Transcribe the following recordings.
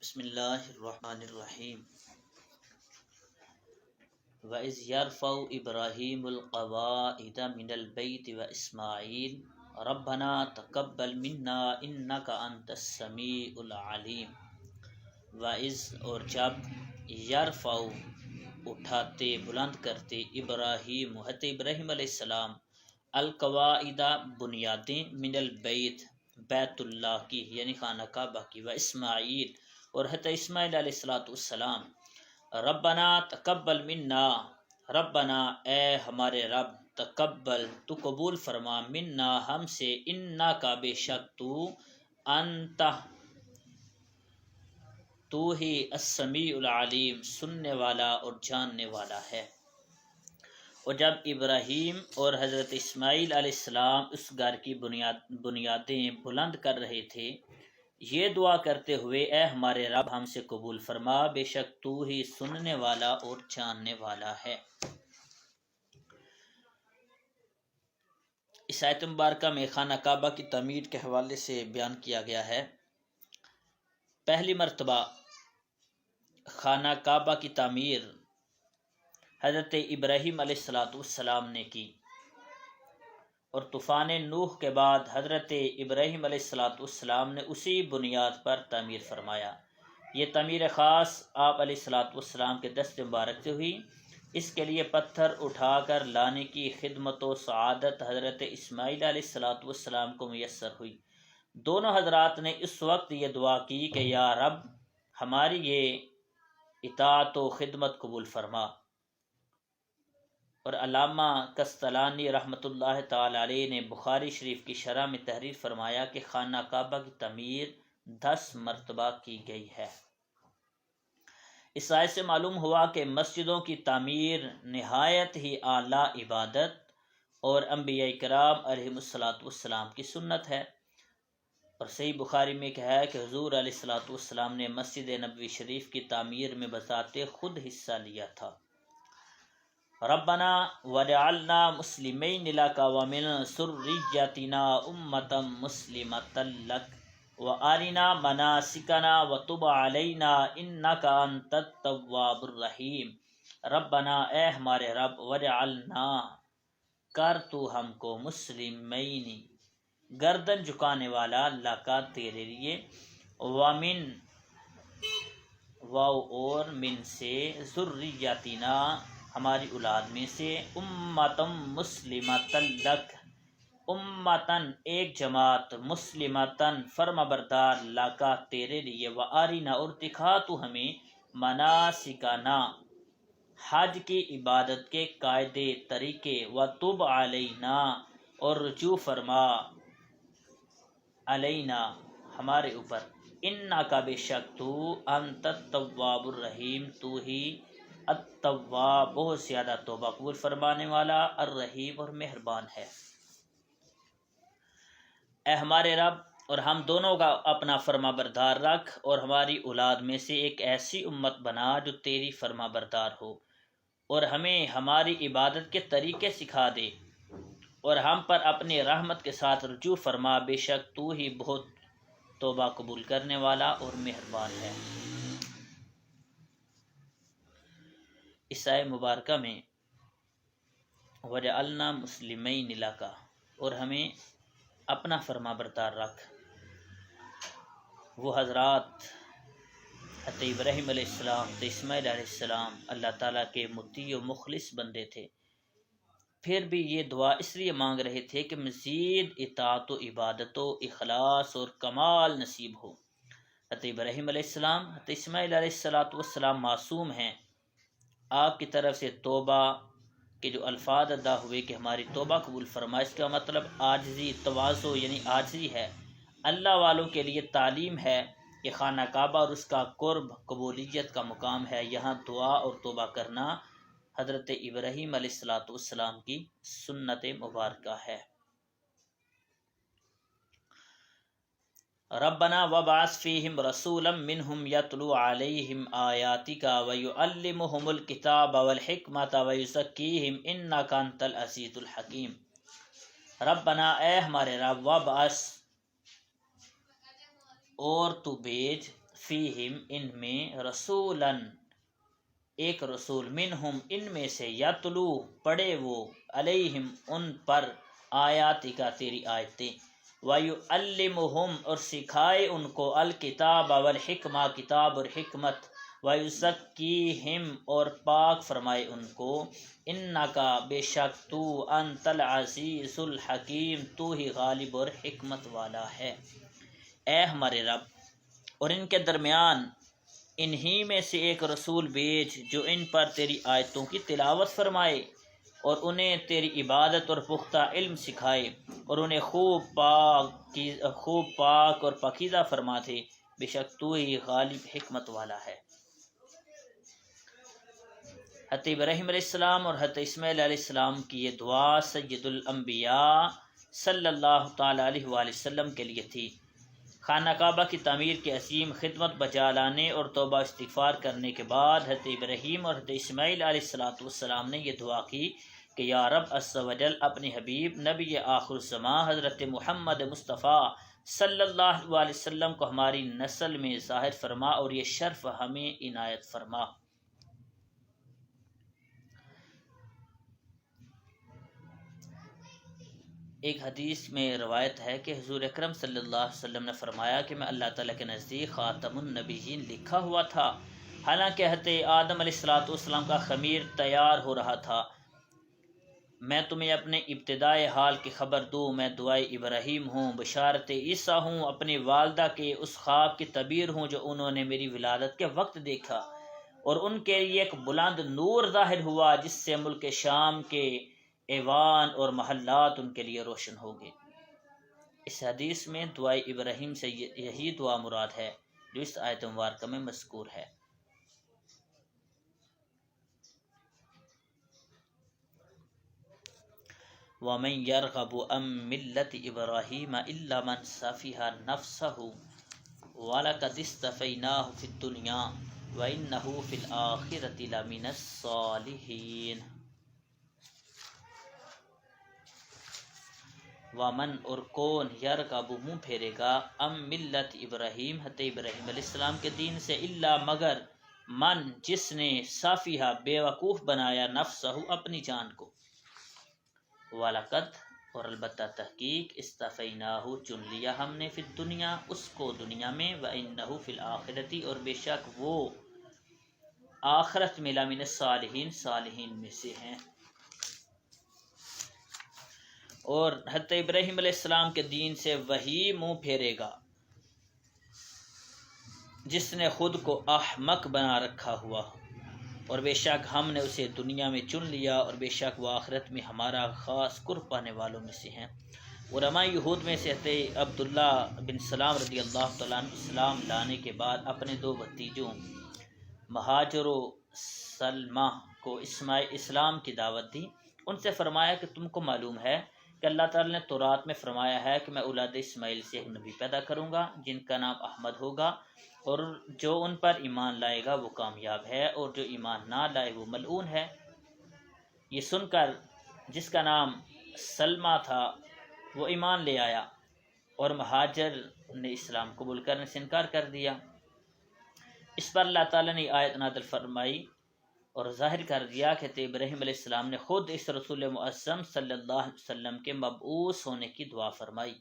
بسم اللہ الرحمن الرحیم وَإِذْ يَرْفَعُ إِبْرَاهِيمُ الْقَوَاعِدَ مِنَ الْبَيْتِ وَإِسْمَاعِيلُ رَبَّنَا تَقَبَّلْ مِنَّا إِنَّكَ أَنْتَ السَّمِيعُ الْعَلِيمُ۔ وَإِذْ اور جب یرفع اٹھاتے بلند کرتے ابراہیم حضرت ابراہیم علیہ السلام القواعد بنیادیں من البیت بیت اللہ کی یعنی خانہ کعبہ کی و اسماعیل اور حضرت اسماعیل علیہ السلام ربنا تقبل منا ربنا اے ہمارے رب تقبل تو قبول فرما منا ہم سے انا کا بے شک تو ہی السمیع العلیم سننے والا اور جاننے والا ہے۔ اور جب ابراہیم اور حضرت اسماعیل علیہ السلام اس گھر کی بنیادیں بلند کر رہے تھے یہ دعا کرتے ہوئے اے ہمارے رب ہم سے قبول فرما بے شک تو ہی سننے والا اور جاننے والا ہے۔ اس آیت مبارکہ میں خانہ کعبہ کی تعمیر کے حوالے سے بیان کیا گیا ہے۔ پہلی مرتبہ خانہ کعبہ کی تعمیر حضرت ابراہیم علیہ السلام نے کی اور طوفان نوح کے بعد حضرت ابراہیم علیہ السلام نے اسی بنیاد پر تعمیر فرمایا۔ یہ تعمیر خاص آپ علیہ السلام کے دست مبارک سے ہوئی۔ اس کے لیے پتھر اٹھا کر لانے کی خدمت و سعادت حضرت اسماعیل علیہ السلام کو میسر ہوئی۔ دونوں حضرات نے اس وقت یہ دعا کی کہ یا رب ہماری یہ اطاعت و خدمت قبول فرما۔ اور علامہ قسطلانی رحمۃ اللہ تعالی علیہ نے بخاری شریف کی شرح میں تحریر فرمایا کہ خانہ کعبہ کی تعمیر 10 مرتبہ کی گئی ہے۔ اس آیت سے معلوم ہوا کہ مسجدوں کی تعمیر نہایت ہی اعلیٰ عبادت اور انبیاء کرام علیہ السلام کی سنت ہے۔ اور صحیح بخاری میں کہا ہے کہ حضور علیہ السلام نے مسجد نبوی شریف کی تعمیر میں بذات خود حصہ لیا تھا۔ ربنا وجعلنا مسلمین لک ومن ذریتنا امۃ مسلمۃ لک وارنا مناسکنا وتب علینا انک انت التواب الرحیم۔ ربنا اے ہمارے رب وجعلنا کر تو ہم کو مسلمین گردن جھکانے والا لکا تیرے لیے ومن اور من سے ذریتنا ہماری اولاد میں سے امتم مسلمتن لک امتن ایک جماعت مسلمتن فرما بردار لکا تیرے لیے وارنا اور دکھا تو ہمیں مناسکنا حج کی عبادت کے قاعدے طریقے وتب علینا اور رجوع فرما علینا ہمارے اوپر انکا بے شک تو انت التواب الرحیم تو ہی التواب بہت زیادہ توبہ قبول فرمانے والا الرحیم اور مہربان ہے۔ اے ہمارے رب اور ہم دونوں کا اپنا فرما بردار رکھ اور ہماری اولاد میں سے ایک ایسی امت بنا جو تیری فرما بردار ہو اور ہمیں ہماری عبادت کے طریقے سکھا دے اور ہم پر اپنی رحمت کے ساتھ رجوع فرما بے شک تو ہی بہت توبہ قبول کرنے والا اور مہربان ہے۔ اس آیت مبارکہ میں وجعلنا مسلمین لک اور ہمیں اپنا فرما بردار رکھ، وہ حضرات حضرت ابراہیم علیہ السلام حضرت اسماعیل علیہ السلام اللہ تعالیٰ کے مطیع و مخلص بندے تھے، پھر بھی یہ دعا اس لیے مانگ رہے تھے کہ مزید اطاعت و عبادت و اخلاص اور کمال نصیب ہو۔ حضرت ابراہیم علیہ السلام حضرت اسماعیل علیہ السلام معصوم ہیں۔ آپ کی طرف سے توبہ کے جو الفاظ ادا ہوئے کہ ہماری توبہ قبول فرما، اس کا مطلب عاجزی تواضع یعنی عاجزی ہے۔ اللہ والوں کے لیے تعلیم ہے کہ خانہ کعبہ اور اس کا قرب قبولیت کا مقام ہے، یہاں دعا اور توبہ کرنا حضرت ابراہیم علیہ السلام کی سنت مبارکہ ہے۔ ربنا وابعث فیہم رسولا منہم یتلو علیہم آیاتک ویعلمہم الکتاب والحکمت ویزکیہم انک انت العزیز الحکیم۔ ربنا اے ہمارے رب وابعث اور تو بھیج فیہم ان میں رسولاً ایک رسول منہم ان میں سے یتلو پڑھے وہ علیہم ان پر آیاتی کا تیری آیتیں وَيُعَلِّمُهُمْ اور سکھائے ان کو الکتاب والحکمہ کتاب اور حکمت وَيُزَكِّيهِمْ اور پاک فرمائے ان کو انکا بے شک تو انت العزیز الحکیم تو ہی غالب اور حکمت والا ہے۔ اے ہمارے رب اور ان کے درمیان انہی میں سے ایک رسول بھیج جو ان پر تیری آیتوں کی تلاوت فرمائے اور انہیں تیری عبادت اور پختہ علم سکھائے اور انہیں خوب پاک اور پاکیزہ فرما دے، بے شک تو ہی غالب حکمت والا ہے۔ حضرت ابراہیم علیہ السلام اور حضرت اسماعیل علیہ السلام کی یہ دعا سید الانبیاء صلی اللہ تعالی علیہ وآلہ وسلم کے لیے تھی۔ خانہ کعبہ کی تعمیر کی عظیم خدمت بجا لانے اور توبہ استغفار کرنے کے بعد حضرت ابراہیم اور حضرت اسماعیل علیہ السلام نے یہ دعا کی کہ یا رب عز و جل اپنی حبیب نبی آخر الزمان حضرت محمد مصطفیٰ صلی اللہ علیہ وسلم کو ہماری نسل میں ظاہر فرما اور یہ شرف ہمیں عنایت فرما۔ ایک حدیث میں روایت ہے کہ حضور اکرم صلی اللہ علیہ وسلم نے فرمایا کہ میں اللہ تعالیٰ کے نزدیک خاتم النبیین لکھا ہوا تھا، حالانکہ حضرت آدم علیہ السلام کا خمیر تیار ہو رہا تھا۔ میں تمہیں اپنے ابتدائی حال کی خبر دوں، میں دعائے ابراہیم ہوں، بشارت عیسیٰ ہوں، اپنی والدہ کے اس خواب کی تعبیر ہوں جو انہوں نے میری ولادت کے وقت دیکھا، اور ان کے لیے ایک بلند نور ظاہر ہوا جس سے ملک شام کے ایوان اور محلات ان کے لیے روشن ہو گئے۔ اس حدیث میں دعائے ابراہیم سے یہی دعا مراد ہے جو اس آیت مبارکہ میں مذکور ہے۔ وَمَن يَرْغَبُ عَن مِّلَّةِ إِبْرَاهِيمَ إِلَّا مَن سَفِهَ نَفْسَهُ وَلَقَدِ اصْطَفَيْنَاهُ فِي الدُّنْيَا وَإِنَّهُ فِي الْآخِرَةِ لَمِنَ الصَّالِحِينَ۔ ومن اور کون یرغب منہ پھیرے گا ام ملت ابراہیم حضرت ابراہیم علیہ السلام کے دین سے الا مگر من جس نے صافیہ بے وقوف بنایا نفسہ اپنی جان کو، وَلَقَدْ اور البتہ تحقیق استفیناہ چن لیا ہم نے فی الدنیا اس کو دنیا میں، وَإِنَّهُ فی الآخرتی اور بے شک وہ آخرت میں لمن الصالحین صالحین میں سے ہیں۔ اور حضرت ابراہیم علیہ السلام کے دین سے وہی منہ پھیرے گا جس نے خود کو احمق بنا رکھا ہوا ہو، اور بے شک ہم نے اسے دنیا میں چن لیا اور بے شک وہ آخرت میں ہمارا خاص قرب پانے والوں میں سے ہیں۔ علماء یہود میں سے حضرت عبداللہ بن سلام رضی اللہ تعالیٰ عنہ اسلام لانے کے بعد اپنے دو بھتیجوں مہاجر و سلمہ کو اسلام کی دعوت دی۔ ان سے فرمایا کہ تم کو معلوم ہے کہ اللہ تعالیٰ نے تورات میں فرمایا ہے کہ میں اولاد اسماعیل سے ایک نبی پیدا کروں گا جن کا نام احمد ہوگا، اور جو ان پر ایمان لائے گا وہ کامیاب ہے اور جو ایمان نہ لائے وہ ملعون ہے۔ یہ سن کر جس کا نام سلمہ تھا وہ ایمان لے آیا، اور مہاجر نے اسلام قبول کرنے سے انکار کر دیا۔ اس پر اللہ تعالیٰ نے آیت نازل فرمائی اور ظاہر کر دیا کہ ابراہیم علیہ السلام نے خود اس رسول معظم صلی اللہ علیہ وسلم کے مبعوث ہونے کی دعا فرمائی،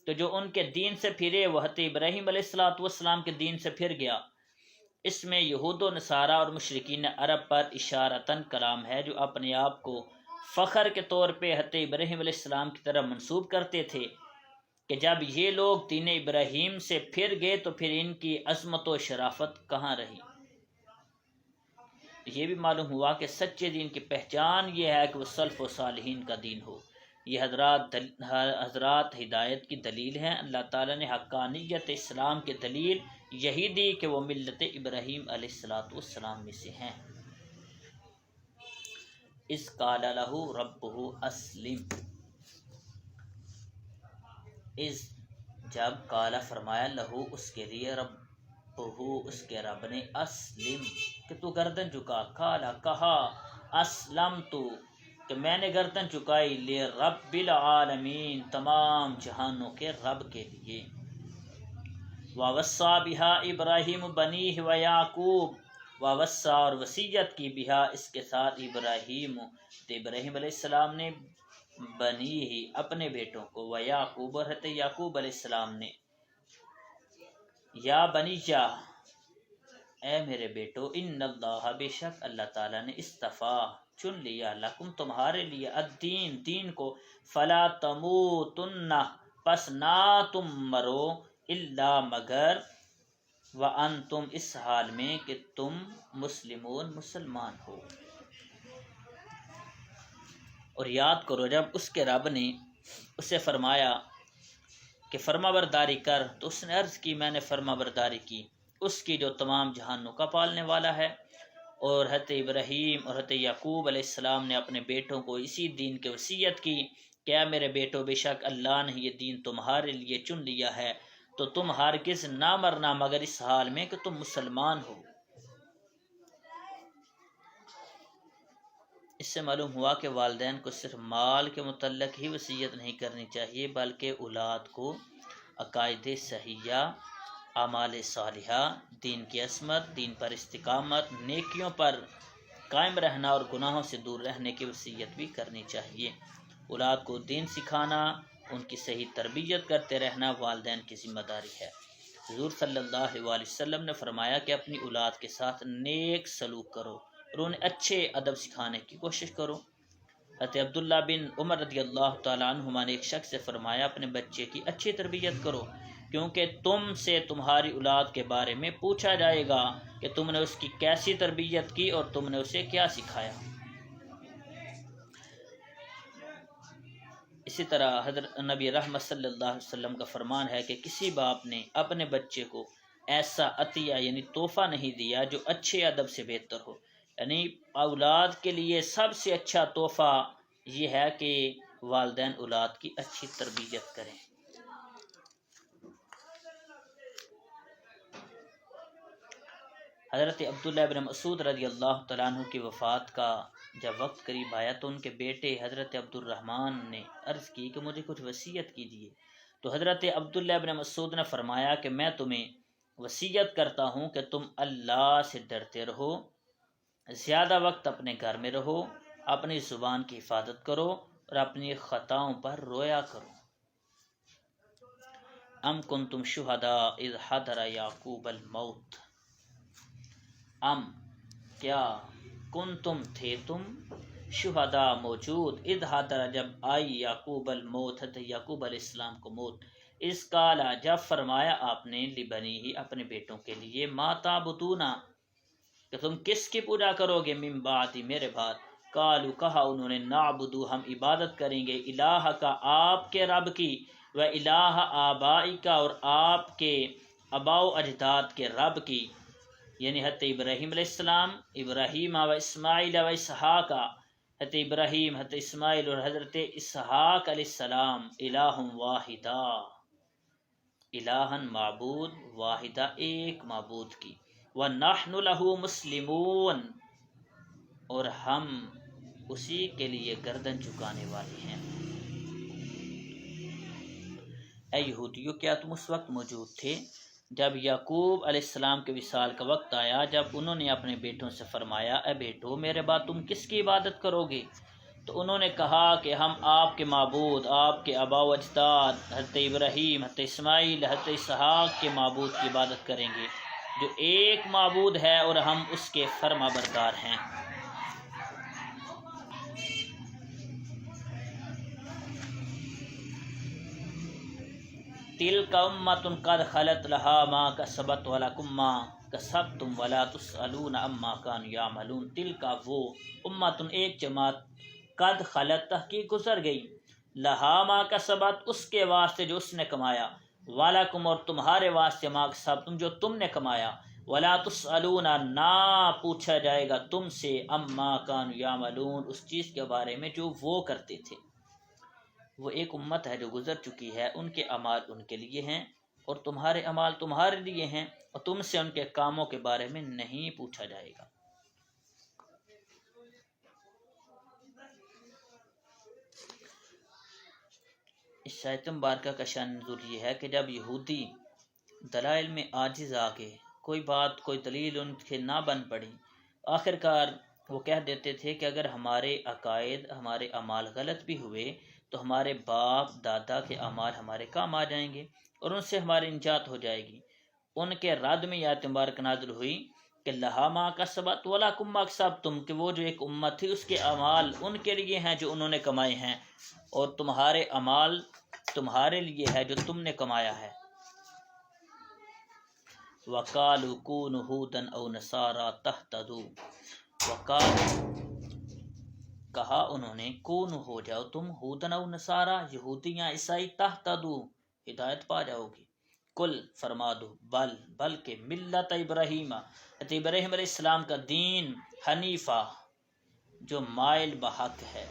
تو جو ان کے دین سے پھرے وہ حضرت ابراہیم علیہ السلام کے دین سے پھر گیا۔ اس میں یہود و نصارہ اور مشرکین عرب پر اشارتاً کلام ہے جو اپنے آپ کو فخر کے طور پہ حضرت ابراہیم علیہ السلام کی طرف منسوب کرتے تھے کہ جب یہ لوگ دین ابراہیم سے پھر گئے تو پھر ان کی عظمت و شرافت کہاں رہی۔ یہ بھی معلوم ہوا کہ سچے دین کی پہچان یہ ہے کہ وہ سلف و صالحین کا دین ہو۔ یہ حضرات ہدایت کی دلیل ہیں۔ اللہ تعالیٰ نے حقانیت اسلام کی دلیل یہی دی کہ وہ ملت ابراہیم علیہ السلام میں سے ہیں۔ اذ قال لہ ربہ اسلم، اذ جب قال فرمایا لہو اس کے لیے رب اس کے رب نے اسلم کہ تو گردن چکا، قالا کہا اسلم تو کہ میں نے گردن چکائی لرب العالمین تمام جہانوں کے رب کے لیے۔ ووصى بها ابراہیم بنیہ و یعقوب، ووصى اور وصیت کی بہا اس کے ساتھ ابراہیم، تو ابراہیم علیہ السلام نے بنی ہی اپنے بیٹوں کو، و یعقوب اور حضرت یعقوب علیہ السلام نے، یا بنی جا اے میرے بیٹو، ان اللہ بے شک اللہ تعالیٰ نے اصطفیٰ چن لیا، لکم تمہارے لیے، الدین دین کو، فلا تموتن پس نہ تم مرو، الا مگر، وانتم اس حال میں کہ تم مسلمون مسلمان ہو۔ اور یاد کرو جب اس کے رب نے اسے فرمایا کہ فرما برداری کر، تو اس نے عرض کی میں نے فرما برداری کی، اس کی جو تمام جہانوں کا پالنے والا ہے۔ اور حضرت ابراہیم اور حضرت یعقوب علیہ السلام نے اپنے بیٹوں کو اسی دین کی وصیت کی کہ اے میرے بیٹو، بے شک اللہ نے یہ دین تمہارے لیے چن لیا ہے، تو تم ہرگز نہ مرنا مگر اس حال میں کہ تم مسلمان ہو۔ اس سے معلوم ہوا کہ والدین کو صرف مال کے متعلق ہی وصیت نہیں کرنی چاہیے، بلکہ اولاد کو عقائد صحیحہ، اعمال صالحہ، دین کی عصمت، دین پر استقامت، نیکیوں پر قائم رہنا اور گناہوں سے دور رہنے کی وصیت بھی کرنی چاہیے۔ اولاد کو دین سکھانا، ان کی صحیح تربیت کرتے رہنا والدین کی ذمہ داری ہے۔ حضور صلی اللہ علیہ وسلم نے فرمایا کہ اپنی اولاد کے ساتھ نیک سلوک کرو اور انہیں اچھے ادب سکھانے کی کوشش کرو۔ حضرت عبداللہ بن عمر رضی اللہ تعالیٰ عنہما نے ایک شخص سے فرمایا اپنے بچے کی اچھی تربیت کرو، کیونکہ تم سے تمہاری اولاد کے بارے میں پوچھا جائے گا کہ تم نے اس کی کیسی تربیت کی اور تم نے اسے کیا سکھایا۔ اسی طرح حضرت نبی رحمت صلی اللہ علیہ وسلم کا فرمان ہے کہ کسی باپ نے اپنے بچے کو ایسا عطیہ یعنی تحفہ نہیں دیا جو اچھے ادب سے بہتر ہو، یعنی اولاد کے لیے سب سے اچھا تحفہ یہ ہے کہ والدین اولاد کی اچھی تربیت کریں۔ حضرت عبداللہ بن مسعود رضی اللہ تعالیٰ عنہ کی وفات کا جب وقت قریب آیا تو ان کے بیٹے حضرت عبد الرحمن نے عرض کی کہ مجھے کچھ وصیت کیجیے، تو حضرت عبداللہ بن مسعود نے فرمایا کہ میں تمہیں وصیت کرتا ہوں کہ تم اللہ سے ڈرتے رہو، زیادہ وقت اپنے گھر میں رہو، اپنی زبان کی حفاظت کرو اور اپنی خطاؤں پر رویا کرو۔ ام کنتم شہداء اذ حضر یعقوب الموت، ام کیا کنتم تھے تم شہداء موجود، اذ حضر جب آئی یعقوب الموت حضرت یعقوب علیہ السلام کو موت، اس کالا جب فرمایا آپ نے لبنی ہی اپنے بیٹوں کے لیے، ما تعبدون کہ تم کس کی پوجا کرو گے، من بعدی میرے بعد، قالو کہا انہوں نے، نعبدو ہم عبادت کریں گے، الہ کا آپ کے رب کی، و الہ آبائی کا اور آپ کے آباء و اجداد کے رب کی، یعنی حضرت ابراہیم علیہ السلام، ابراہیم و اسماعیل و اسحاق، حضرت ابراہیم، حضرت اسماعیل اور حضرت اسحاق علیہ السلام، الہ واحدہ، الہن معبود، واحدہ ایک معبود کی، وَنَحْنُ لَهُ مُسْلِمُونَ اور ہم اسی کے لیے گردن جھکانے والے ہیں۔ اے یہودیو، کیا تم اس وقت موجود تھے جب یعقوب علیہ السلام کے وصال کا وقت آیا، جب انہوں نے اپنے بیٹوں سے فرمایا اے بیٹو میرے بعد تم کس کی عبادت کرو گے؟ تو انہوں نے کہا کہ ہم آپ کے معبود، آپ کے آباء و اجداد حضرت ابراہیم، حضرت اسماعیل، حضرت اسحاق کے معبود کی عبادت کریں گے جو ایک معبود ہے اور ہم اس کے فرما بردار ہیں۔ تلک امۃ قد خلت لها ما کسبت ولکم ما کسبتم ولا تسألون عما كانوا یعملون۔ تلک وہ، امۃ ایک جماعت، قد خلت تحقیق گزر گئی، لہا ما کسبت اس کے واسطے جو اس نے کمایا، ولکم اور تمہارے واسطے ما کسبتم جو تم نے کمایا، ولا تسألون نہ پوچھا جائے گا تم سے، عما كانوا یعملون اس چیز کے بارے میں جو وہ کرتے تھے۔ وہ ایک امت ہے جو گزر چکی ہے، ان کے اعمال ان کے لیے ہیں اور تمہارے اعمال تمہارے لیے ہیں، اور تم سے ان کے کاموں کے بارے میں نہیں پوچھا جائے گا۔ اس آیت مبارکہ کا شان نزول یہ ہے کہ جب یہودی دلائل میں عاجز آ گئے، کوئی بات کوئی دلیل ان کے نہ بن پڑی۔ آخر کار وہ کہہ دیتے تھے کہ اگر ہمارے عقائد ہمارے اعمال غلط بھی ہوئے تو ہمارے باپ دادا کے اعمال ہمارے کام آ جائیں گے اور ان سے ہماری نجات ہو جائے گی۔ ان کے رد میں یہ آیت مبارک نازل ہوئی کہ لہا ما کسبت ولکم ما کسبتم، کہ وہ جو ایک امت تھی اس کے اعمال ان کے لیے ہیں جو انہوں نے کمائے ہیں، اور تمہارے اعمال تمہارے لیے ہے جو تم نے کمایا ہے۔ وَقَالُوا كُونُوا هُودًا أَوْ نَصَارَىٰ تَهْتَدُوا، کہا انہوں نے کون ہو جاؤ تم ہودن او نصارا، یہودی یا عیسائی، تہتدوا ہدایت پا جاؤ گے۔ کل فرما دو بلکہ ملت ابراہیم، ابراہیم علیہ السلام کا دین، حنیفہ جو مائل بحق ہے،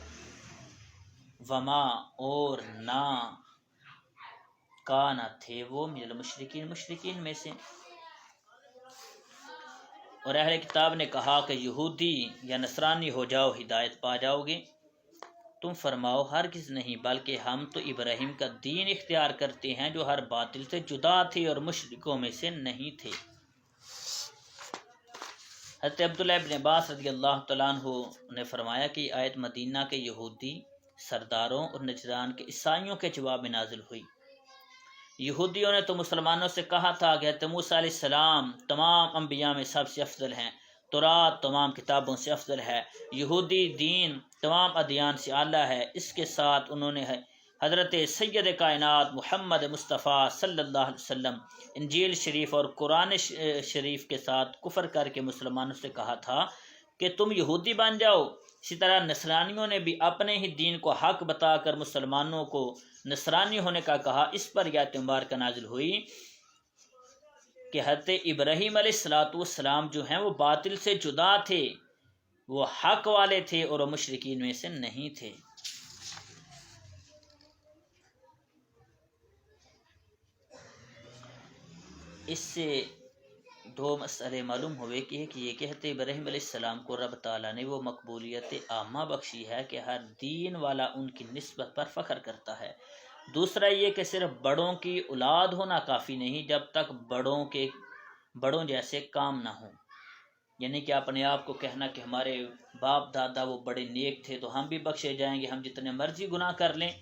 وما اور نہ کانا تھے وہ من المشرکین، مشرکین میں سے۔ اور اہل کتاب نے کہا کہ یہودی یا نصرانی ہو جاؤ ہدایت پا جاؤ گے۔ تم فرماؤ ہرگز نہیں، بلکہ ہم تو ابراہیم کا دین اختیار کرتے ہیں جو ہر باطل سے جدا تھے اور مشرکوں میں سے نہیں تھے۔ حضرت عبداللہ ابن عباس رضی اللہ تعالیٰ عنہ نے فرمایا کہ یہ آیت مدینہ کے یہودی سرداروں اور نجران کے عیسائیوں کے جواب میں نازل ہوئی۔ یہودیوں نے تو مسلمانوں سے کہا تھا کہ حضرت موسیٰ علیہ السلام تمام انبیاء میں سب سے افضل ہیں، تورات تمام کتابوں سے افضل ہے، یہودی دین تمام ادیان سے اعلیٰ ہے۔ اس کے ساتھ انہوں نے حضرت سید کائنات محمد مصطفیٰ صلی اللہ علیہ وسلم، انجیل شریف اور قرآن شریف کے ساتھ کفر کر کے مسلمانوں سے کہا تھا کہ تم یہودی بن جاؤ۔ اسی طرح نصرانیوں نے بھی اپنے ہی دین کو حق بتا کر مسلمانوں کو نصرانی ہونے کا کہا۔ اس پر یہ آیت مبارکہ نازل ہوئی کہ حضرت ابراہیم علیہ السلام جو ہیں وہ باطل سے جدا تھے، وہ حق والے تھے اور وہ مشرکین میں سے نہیں تھے۔ اس سے دو مسئلے معلوم ہوئے کہ ایک یہ کہ حضرت ابراہیم علیہ السلام کو رب تعالیٰ نے وہ مقبولیت عامہ بخشی ہے کہ ہر دین والا ان کی نسبت پر فخر کرتا ہے۔ دوسرا یہ کہ صرف بڑوں کی اولاد ہونا کافی نہیں جب تک بڑوں جیسے کام نہ ہوں، یعنی کہ اپنے آپ کو کہنا کہ ہمارے باپ دادا وہ بڑے نیک تھے تو ہم بھی بخشے جائیں گے، ہم جتنے مرضی گناہ کر لیں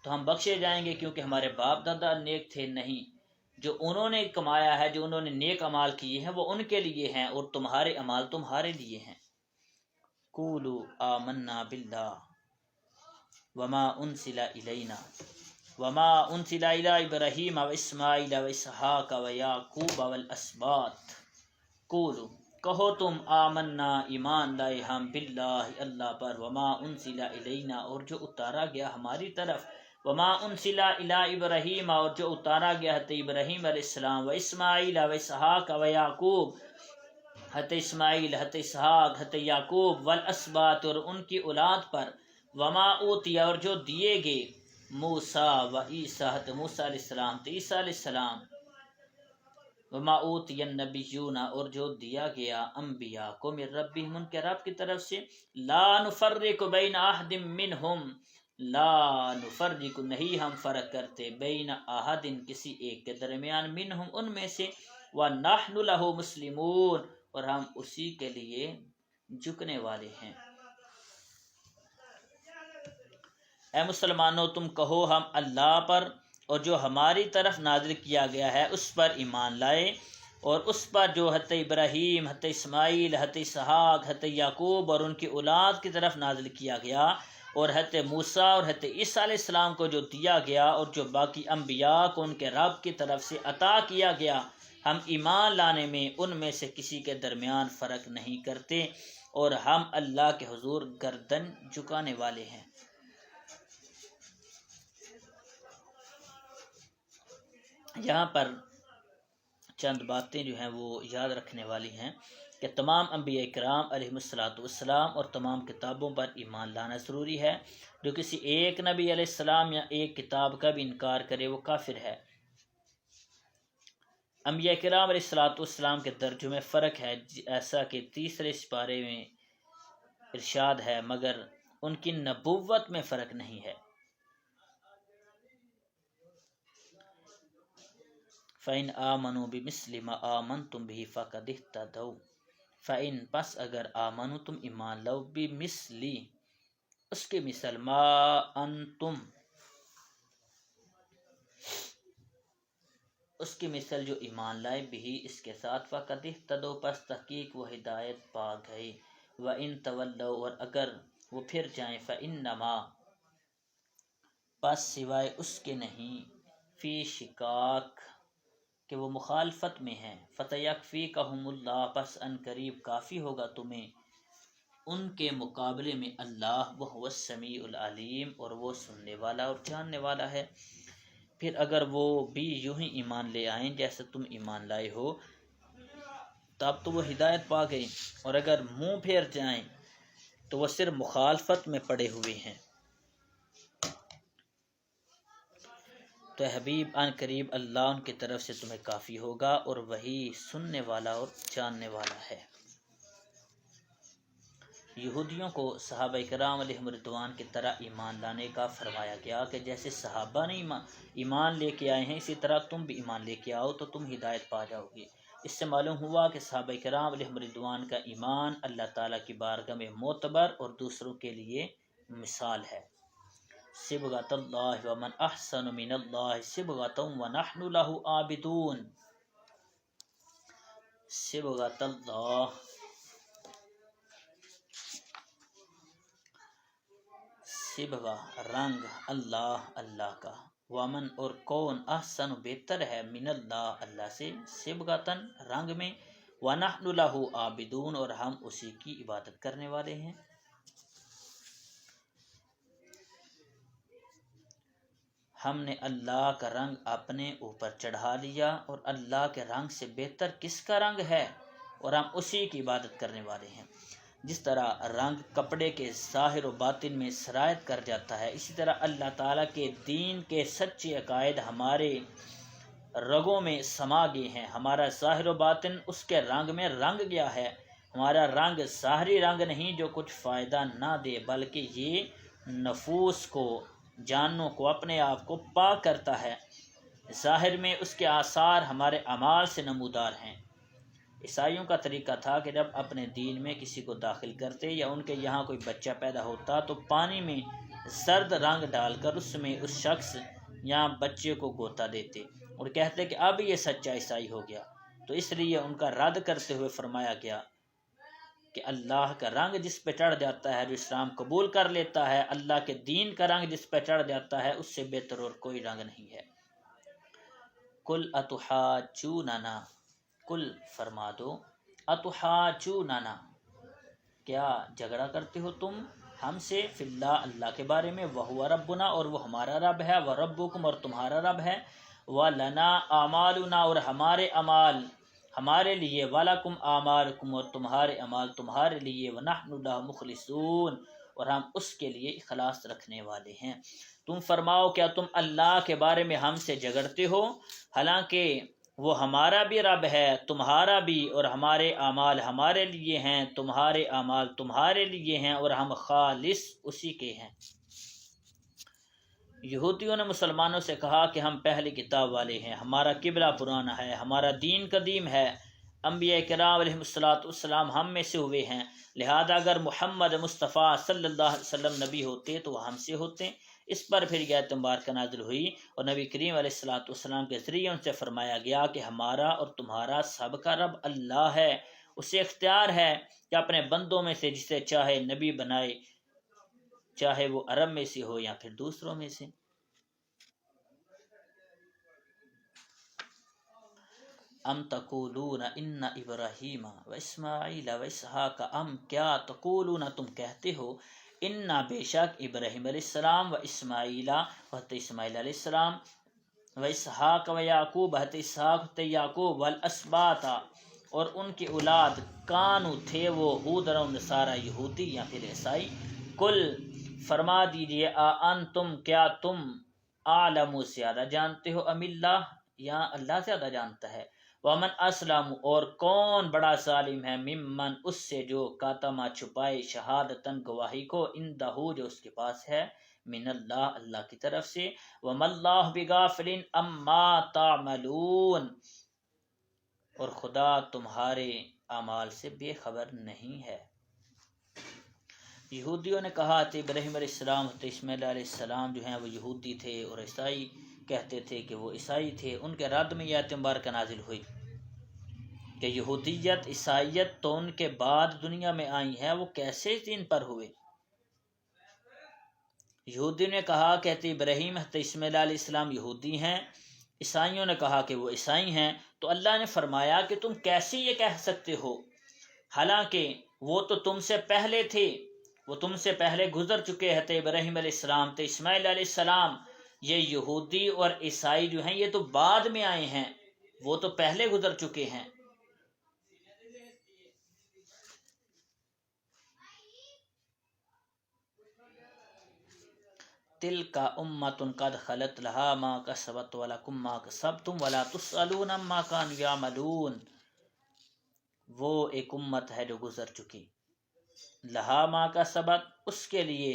تو ہم بخشے جائیں گے کیونکہ ہمارے باپ دادا نیک تھے۔ نہیں، جو انہوں نے کمایا ہے، جو انہوں نے نیک اعمال کیے ہیں وہ ان کے لیے ہیں اور تمہارے اعمال تمہارے لیے ہیں۔ قولوا آمنا باللہ وما انزل الینا وما انزل الی ابراہیم و اسماعیل و اسحاق و یعقوب والاسباط، قولوا کہو تم آمنا ایمان لائے ہم باللہ اللہ پر، وما انزل الینا اور جو اتارا گیا ہماری طرف، وما انزل الی ابراہیم اور جو اتارا گیا حضرت ابراہیم علیہ السلام، و اسماعیل و اسحاق و یعقوب، حضرت اسماعیل حضرت اسحاق حضرت یعقوب، والاسباط اور ان کی اولاد پر، وما اوتی اور جو دیے گئے موسیٰ و عیسیٰ حضرت موسیٰ علیہ السلام تو عیسیٰ علیہ السلام، وما اوتی النبیون اور جو دیا گیا انبیاء کو من ربہم ان کے رب کی طرف سے، لا نفرق بین احد منہم، لا نفرق نہیں ہم فرق کرتے، بین احد کسی ایک کے درمیان، منہم ان میں سے، ونحن لہ مسلمون اور ہم اسی کے لیے جھکنے والے ہیں۔ اے مسلمانوں تم کہو ہم اللہ پر اور جو ہماری طرف نازل کیا گیا ہے اس پر ایمان لائے، اور اس پر جو حضرت ابراہیم حضرت اسماعیل حضرت اسحاق حضرت یعقوب اور ان کی اولاد کی طرف نازل کیا گیا، اور حضرت موسیٰ اور حضرت عیسیٰ علیہ السلام کو جو دیا گیا، اور جو باقی انبیاء کو ان کے رب کی طرف سے عطا کیا گیا، ہم ایمان لانے میں ان میں سے کسی کے درمیان فرق نہیں کرتے اور ہم اللہ کے حضور گردن جھکانے والے ہیں۔ یہاں پر چند باتیں جو ہیں وہ یاد رکھنے والی ہیں کہ تمام انبیاء کرام علیہم السلام اور تمام کتابوں پر ایمان لانا ضروری ہے۔ جو کسی ایک نبی علیہ السلام یا ایک کتاب کا بھی انکار کرے وہ کافر ہے۔ انبیاء کرام علیہ السلام کے درجوں میں فرق ہے، ایسا کہ 3 سپارے میں ارشاد ہے، مگر ان کی نبوت میں فرق نہیں ہے۔ فَإِنْ آمَنُوا بِمِثْلِ مَا آمَنْتُمْ بِهِ فَقَدِ اهْتَدَوْا فَإِنْ پس اگر آمنو تم ایمان لو بِمِثْلِ اس کے مثل ما انتم اس کی مثل جو ایمان لائے بھی اس کے ساتھ فقط اہتدوا پس تحقیق وہ ہدایت پا گئے وَإِن تَوَلَّوْا اور اگر وہ پھر جائیں فَإِنَّمَا پس سوائے اس کے نہیں فی شقاق کہ وہ مخالفت میں ہیں فَتَيَكْفِيكَهُمُ اللَّهُ پس ان قریب کافی ہوگا تمہیں ان کے مقابلے میں اللہ وَهُوَ السَّمِيعُ الْعَلِيمُ اور وہ سننے والا اور جاننے والا ہے۔ پھر اگر وہ بھی یوں ہی ایمان لے آئیں جیسے تم ایمان لائے ہو تب تو وہ ہدایت پا گئے، اور اگر منہ پھیر جائیں تو وہ صرف مخالفت میں پڑے ہوئے ہیں۔ تو حبیب ان قریب اللہ ان کی طرف سے تمہیں کافی ہوگا اور وہی سننے والا اور جاننے والا ہے۔ یہودیوں کو صحابہ کرام علیہم رضوان کی طرح ایمان لانے کا فرمایا گیا کہ جیسے صحابہ نے ایمان لے کے آئے ہیں اسی طرح تم بھی ایمان لے کے آؤ تو تم ہدایت پا جاؤ گے۔ اس سے معلوم ہوا کہ صحابہ کرام علیہم رضوان کا ایمان اللہ تعالیٰ کی بارگاہ میں معتبر اور دوسروں کے لیے مثال ہے۔ صبغۃ اللہ ومن احسن من اللہ صبغۃ ونحن له عابدون۔ صبغۃ اللہ صبغہ رنگ اللہ اللہ کا، ومن اور کون احسن بہتر ہے من اللہ اللہ سے صبغۃً رنگ میں، ونحن له عابدون اور ہم اسی کی عبادت کرنے والے ہیں۔ ہم نے اللہ کا رنگ اپنے اوپر چڑھا لیا، اور اللہ کے رنگ سے بہتر کس کا رنگ ہے، اور ہم اسی کی عبادت کرنے والے ہیں۔ جس طرح رنگ کپڑے کے ظاہر و باطن میں سرایت کر جاتا ہے، اسی طرح اللہ تعالیٰ کے دین کے سچے عقائد ہمارے رگوں میں سما گئے ہیں۔ ہمارا ظاہر و باطن اس کے رنگ میں رنگ گیا ہے۔ ہمارا رنگ ظاہری رنگ نہیں جو کچھ فائدہ نہ دے، بلکہ یہ نفوس کو، جانوں کو، اپنے آپ کو پاک کرتا ہے۔ ظاہر میں اس کے آثار ہمارے اعمال سے نمودار ہیں۔ عیسائیوں کا طریقہ تھا کہ جب اپنے دین میں کسی کو داخل کرتے یا ان کے یہاں کوئی بچہ پیدا ہوتا تو پانی میں زرد رنگ ڈال کر اس میں اس شخص یا بچے کو گوتا دیتے اور کہتے کہ اب یہ سچا عیسائی ہو گیا۔ تو اس لیے ان کا رد کرتے ہوئے فرمایا گیا کہ اللہ کا رنگ جس پہ چڑھ جاتا ہے، جو اسلام قبول کر لیتا ہے، اللہ کے دین کا رنگ جس پہ چڑھ جاتا ہے، اس سے بہتر اور کوئی رنگ نہیں ہے۔ قل اتحاجوننا، قل فرما دو، اتحاجوننا کیا جھگڑا کرتے ہو تم ہم سے، فی اللہ اللہ کے بارے میں، وہو ربنا اور وہ ہمارا رب ہے، وربکم اور تمہارا رب ہے، ولنا اعمالنا اور ہمارے اعمال ہمارے لیے، وَلَكُمْ أَعْمَالُكُمْ اور تمہارے اعمال تمہارے لیے، وَنَحْنُ لَهُ مُخْلِصُونَ اور ہم اس کے لیے اخلاص رکھنے والے ہیں۔ تم فرماؤ کیا تم اللہ کے بارے میں ہم سے جھگڑتے ہو، حالانکہ وہ ہمارا بھی رب ہے، تمہارا بھی، اور ہمارے اعمال ہمارے لیے ہیں، تمہارے اعمال تمہارے لیے ہیں، اور ہم خالص اسی کے ہیں۔ یہودیوں نے مسلمانوں سے کہا کہ ہم پہلی کتاب والے ہیں، ہمارا قبلہ پرانا ہے، ہمارا دین قدیم ہے، انبیاء کرام علیہ السلام ہم میں سے ہوئے ہیں، لہذا اگر محمد مصطفیٰ صلی اللہ علیہ وسلم نبی ہوتے تو وہ ہم سے ہوتے۔ اس پر پھر یہ آیت مبارکہ نازل ہوئی اور نبی کریم علیہ السلام کے ذریعے ان سے فرمایا گیا کہ ہمارا اور تمہارا سب کا رب اللہ ہے، اسے اختیار ہے کہ اپنے بندوں میں سے جسے چاہے نبی بنائے، چاہے وہ عرب میں سے ہو یا پھر دوسروں میں سے۔ ام تقولون ان ابراہیم و اسماعیل و اسحاق، ام کیا تقولون تم کہتے ہو، ان بے شک ابراہیم علیہ السلام و اسماعیل حضرت اسماعیل علیہ السلام، و اسحاق و یعقوب حضرت اسحاق حضرت یعقوب، والاسباط اور ان کی اولاد، کانو تھے وہ، ہودن و نصارى یہودی یا پھر عیسائی۔ کل فرما دیجئے، انتم کیا تم اعلم زیادہ جانتے ہو، ام اللہ یا اللہ زیادہ جانتا ہے، ومن اسلم اور کون بڑا ظالم ہے، ممن اس سے جو کاتما چھپائے، شہادتن گواہی کو، اندہ جو اس کے پاس ہے، من اللہ اللہ کی طرف سے، وما اللہ بغافل عما تعملون اور خدا تمہارے اعمال سے بے خبر نہیں ہے۔ یہودیوں نے کہا کہ ابراہیم علیہ السلام، اسماعیل علیہ السلام جو ہیں وہ یہودی تھے، اور عیسائی کہتے تھے کہ وہ عیسائی تھے۔ ان کے رد میں یہ آیت مبارکہ نازل ہوئی کہ یہودیت عیسائیت تو ان کے بعد دنیا میں آئی ہے، وہ کیسے دین پر ہوئے؟ یہودیوں نے کہا کہ ابراہیم اسماعیل علیہ السلام یہودی ہیں، عیسائیوں نے کہا کہ وہ عیسائی ہیں۔ تو اللہ نے فرمایا کہ تم کیسے یہ کہہ سکتے ہو، حالانکہ وہ تو تم سے پہلے تھے، وہ تم سے پہلے گزر چکے ہیں۔ ابراہیم علیہ السلام اسماعیل علیہ السلام، یہ یہودی اور عیسائی جو ہیں یہ تو بعد میں آئے ہیں، وہ تو پہلے گزر چکے ہیں۔ تلک امۃ قد خلت لها ما کسبت ولکم ما کسبتم ولا تسألون عما كانوا یعملون۔ وہ ایک امت ہے جو گزر چکی، لہا ما کسبت اس کے لیے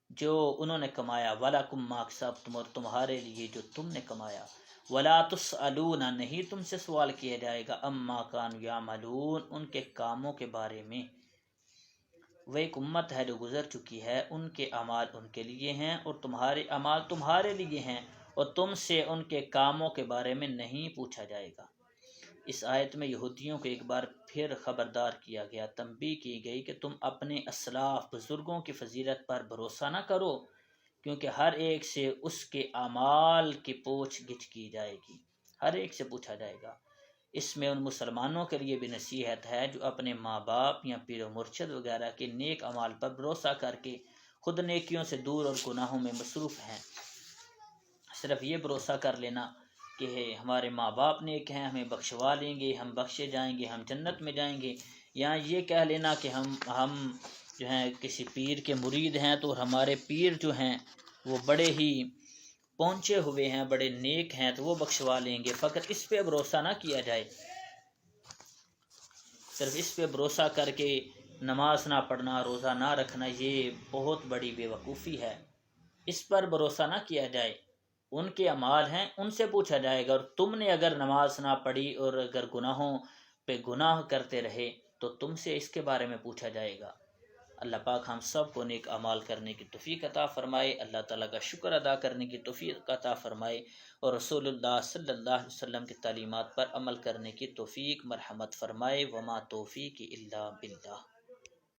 جو انہوں نے کمایا، ولکم ما کسبتم اور تمہارے لیے جو تم نے کمایا، ولا تسألون نہیں تم سے سوال کیا جائے گا، عما كانوا یعملون ان کے کاموں کے بارے میں۔ وہ ایک امت ہے جو گزر چکی ہے، ان کے اعمال ان کے لیے ہیں اور تمہارے اعمال تمہارے لیے ہیں، اور تم سے ان کے کاموں کے بارے میں نہیں پوچھا جائے گا۔ اس آیت میں یہودیوں کو ایک بار پھر خبردار کیا گیا، تنبیہ کی گئی کہ تم اپنے اسلاف بزرگوں کی فضیلت پر بھروسہ نہ کرو، کیونکہ ہر ایک سے اس کے اعمال کی پوچھ گچھ کی جائے گی، ہر ایک سے پوچھا جائے گا۔ اس میں ان مسلمانوں کے لیے بھی نصیحت ہے جو اپنے ماں باپ یا پیر و مرشد وغیرہ کے نیک اعمال پر بھروسہ کر کے خود نیکیوں سے دور اور گناہوں میں مصروف ہیں۔ صرف یہ بھروسہ کر لینا کہ ہمارے ماں باپ نیک ہیں، ہمیں بخشوا لیں گے، ہم بخشے جائیں گے، ہم جنت میں جائیں گے، یا یہ کہہ لینا کہ ہم جو ہیں کسی پیر کے مرید ہیں تو ہمارے پیر جو ہیں وہ بڑے ہی پہنچے ہوئے ہیں، بڑے نیک ہیں تو وہ بخشوا لیں گے، فقط اس پہ بھروسہ نہ کیا جائے۔ صرف اس پہ بھروسہ کر کے نماز نہ پڑھنا، روزہ نہ رکھنا، یہ بہت بڑی بے وقوفی ہے۔ اس پر بھروسہ نہ کیا جائے، ان کے اعمال ہیں، ان سے پوچھا جائے گا، اور تم نے اگر نماز نہ پڑھی اور اگر گناہوں پہ گناہ کرتے رہے تو تم سے اس کے بارے میں پوچھا جائے گا۔ اللہ پاک ہم سب کو نیک اعمال کرنے کی توفیق عطا فرمائے، اللہ تعالیٰ کا شکر ادا کرنے کی توفیق عطا فرمائے، اور رسول اللہ صلی اللہ علیہ وسلم کی تعلیمات پر عمل کرنے کی توفیق مرحمت فرمائے۔ وما توفیق الا باللہ۔